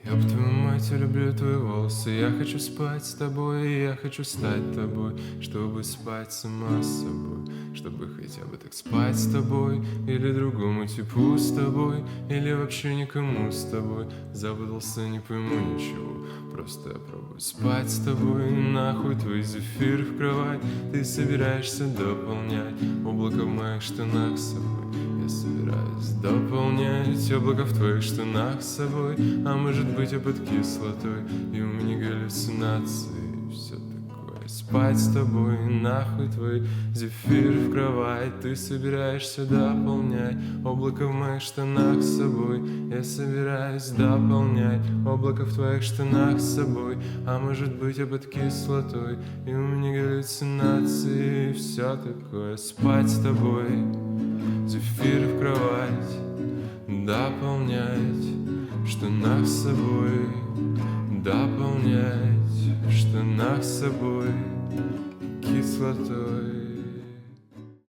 Ёб твою мать, я люблю твои волосы. Я хочу спать с тобой, и я хочу стать тобой, чтобы спать сама с собой, чтобы хотя бы так спать с тобой, или другому типу с тобой, или вообще никому с тобой. Запутался, не пойму ничего, просто я пробую спать с тобой. Нахуй твой зефир в кровать, ты собираешься дополнять облако в моих штанах с собой. Я собираюсь дополнять облако в твоих штанах с собой. А может быть я под кислотой, и у меня галлюцинации. Все такое спать с тобой, нахуй твой зефир в кровать. Ты собираешься дополнять облако в моих штанах с собой. Я собираюсь дополнять облако в твоих штанах с собой. А может быть я под кислотой, и у меня галлюцинации. Все такое спать с тобой, зефир в кровать, дополнять в штанах с собой, дополнять в штанах с собой кислотой.